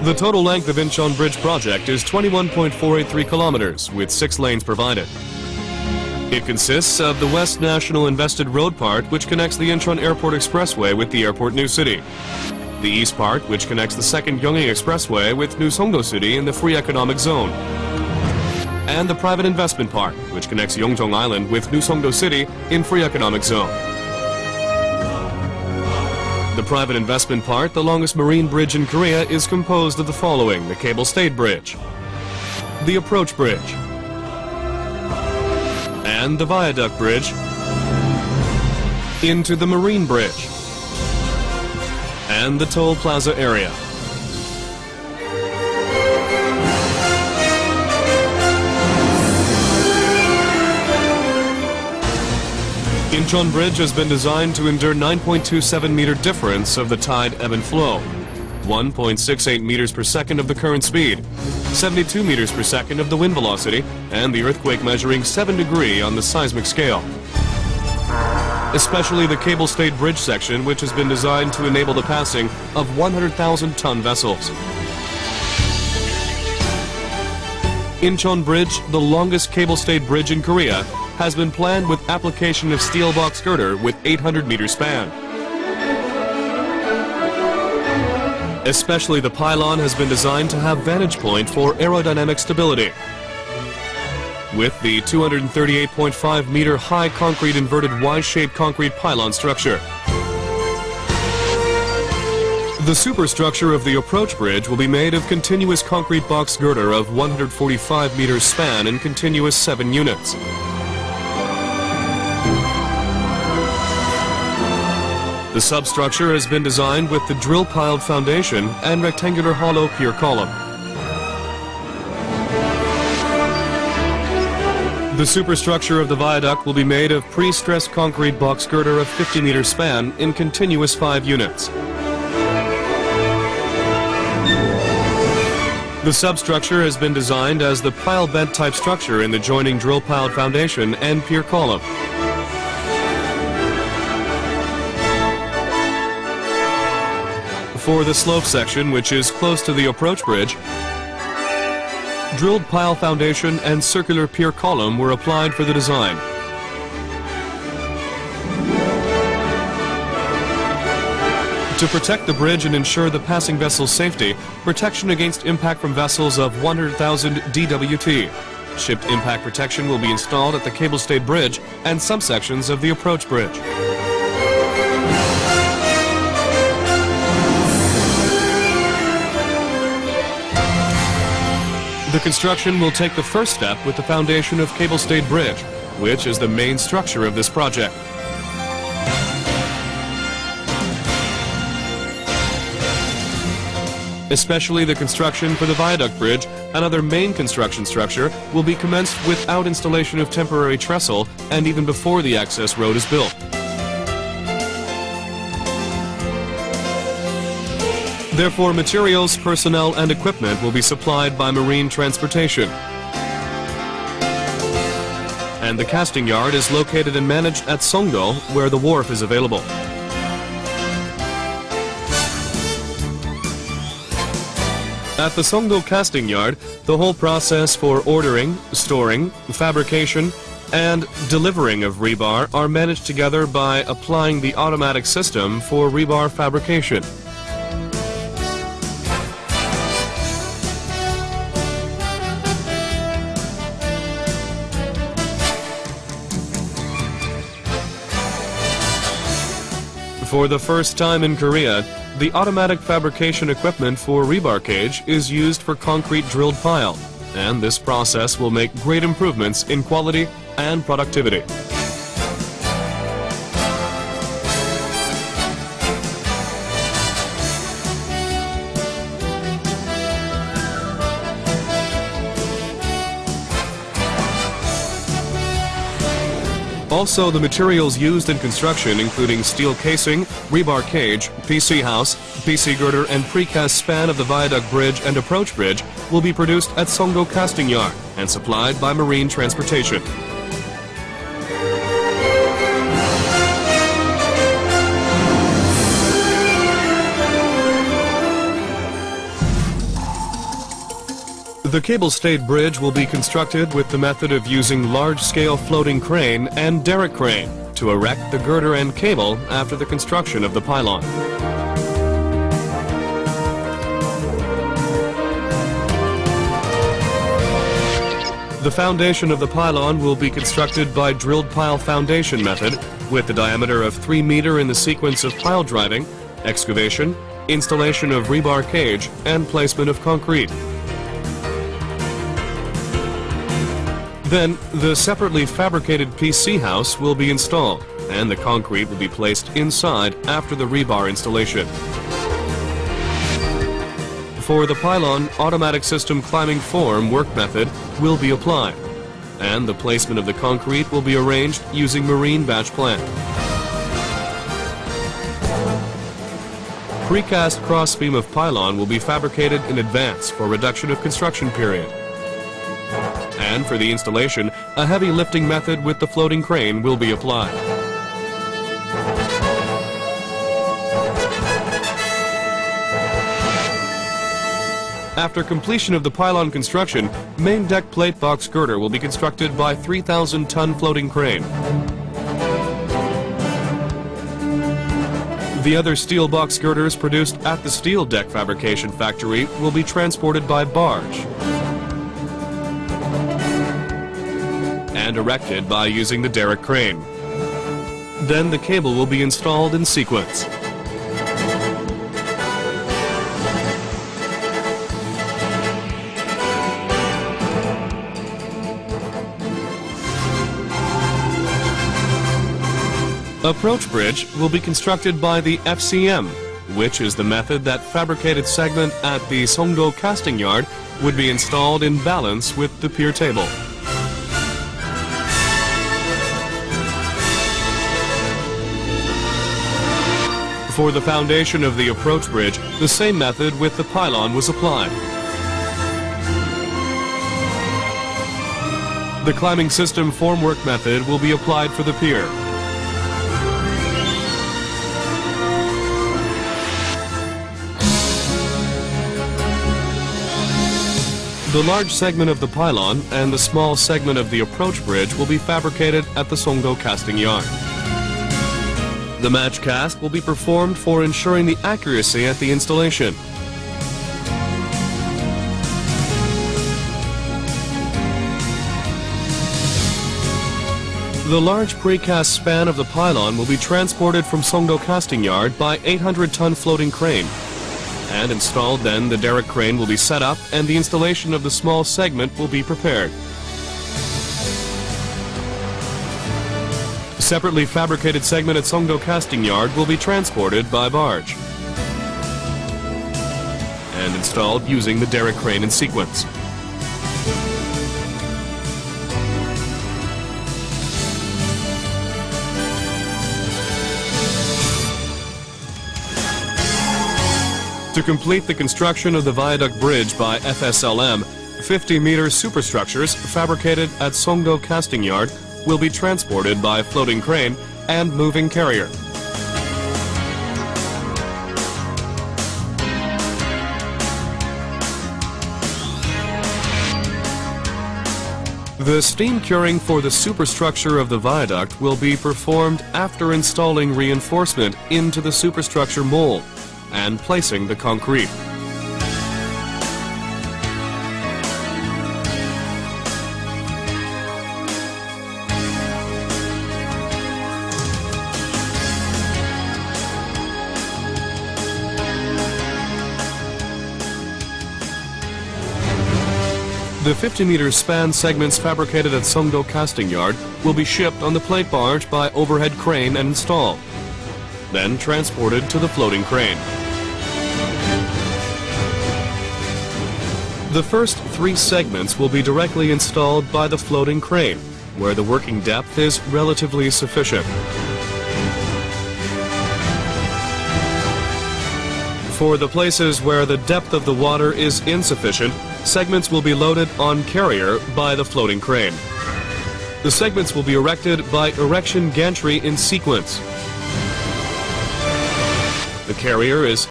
The total length of Incheon Bridge project is 21.483 kilometers, with 6 lanes provided. It consists of the West National Invested Road part, which connects the Incheon Airport Expressway with the airport New City. The East part, which connects the second Gyeonggi Expressway with New Songdo City in the Free Economic Zone. And the private investment part, which connects Yeongjong Island with New Songdo City in Free Economic Zone. The private investment part, the longest marine bridge in Korea, is composed of the following: the Cable Stayed Bridge, the Approach Bridge, and the Viaduct Bridge into the Marine Bridge, and the Toll Plaza area. Incheon Bridge has been designed to endure 9.27 meter difference of the tide ebb and flow, 1.68 meters per second of the current speed, 72 meters per second of the wind velocity, and the earthquake measuring 7 degrees on the seismic scale. Especially the Cable Stayed Bridge section, which has been designed to enable the passing of 100,000-ton vessels. Incheon Bridge, the longest cable-stayed bridge in Korea, has been planned with application of steel box girder with 800-meter span. Especially the pylon has been designed to have vantage point for aerodynamic stability. With the 238.5-meter high concrete inverted Y-shaped concrete pylon structure. The superstructure of the approach bridge will be made of continuous concrete box girder of 145 meters span in continuous 7 units. The substructure has been designed with the drill-piled foundation and rectangular hollow pier column. The superstructure of the viaduct will be made of pre-stressed concrete box girder of 50-meter span in continuous 5 units. The substructure has been designed as the pile bent type structure in the joining drill-piled foundation and pier column. For the slope section, which is close to the approach bridge, drilled pile foundation and circular pier column were applied for the design. To protect the bridge and ensure the passing vessel's safety, protection against impact from vessels of 100,000 DWT. Shipped impact protection will be installed at the Cable Stayed Bridge and some sections of the approach bridge. The construction will take the first step with the foundation of Cable Stayed Bridge, which is the main structure of this project. Especially the construction for the viaduct bridge, another main construction structure, will be commenced without installation of temporary trestle and even before the access road is built. Therefore, materials, personnel, and equipment will be supplied by marine transportation. And the casting yard is located and managed at Songdo, where the wharf is available. At the Songdo casting yard, the whole process for ordering, storing, fabrication, and delivering of rebar are managed together by applying the automatic system for rebar fabrication. For the first time in Korea, the automatic fabrication equipment for rebar cage is used for concrete drilled pile, and this process will make great improvements in quality and productivity. Also, the materials used in construction, including steel casing, rebar cage, PC house, PC girder, and precast span of the viaduct bridge and approach bridge, will be produced at Songdo Casting Yard and supplied by marine transportation. The cable-stayed bridge will be constructed with the method of using large-scale floating crane and derrick crane to erect the girder and cable after the construction of the pylon. The foundation of the pylon will be constructed by drilled pile foundation method with the diameter of 3 meters in the sequence of pile driving, excavation, installation of rebar cage, and placement of concrete. Then, the separately fabricated PC house will be installed, and the concrete will be placed inside after the rebar installation. For the pylon, automatic system climbing form work method will be applied, and the placement of the concrete will be arranged using marine batch plan. Precast crossbeam of pylon will be fabricated in advance for reduction of construction period. And for the installation, a heavy lifting method with the floating crane will be applied. After completion of the pylon construction, main deck plate box girder will be constructed by 3,000-ton floating crane. The other steel box girders produced at the steel deck fabrication factory will be transported by barge and erected by using the derrick crane. Then the cable will be installed in sequence. Approach bridge will be constructed by the FCM, which is the method that fabricated segment at the Songdo casting yard would be installed in balance with the pier table. For the foundation of the approach bridge, the same method with the pylon was applied. The climbing system formwork method will be applied for the pier. The large segment of the pylon and the small segment of the approach bridge will be fabricated at the Songdo casting yard. The match cast will be performed for ensuring the accuracy at the installation. The large precast span of the pylon will be transported from Songdo casting yard by 800-ton floating crane. And installed, then the derrick crane will be set up and the installation of the small segment will be prepared. Separately fabricated segment at Songdo casting yard will be transported by barge and installed using the derrick crane in sequence. To complete the construction of the viaduct bridge by FSLM, 50-meter superstructures fabricated at Songdo casting yard will be transported by floating crane and moving carrier. The steam curing for the superstructure of the viaduct will be performed after installing reinforcement into the superstructure mold and placing the concrete. The 50-meter span segments fabricated at Songdo casting yard will be shipped on the plate barge by overhead crane and installed, then transported to the floating crane. The first 3 segments will be directly installed by the floating crane, where the working depth is relatively sufficient. For the places where the depth of the water is insufficient, segments will be loaded on carrier by the floating crane. The segments will be erected by erection gantry in sequence. The carrier is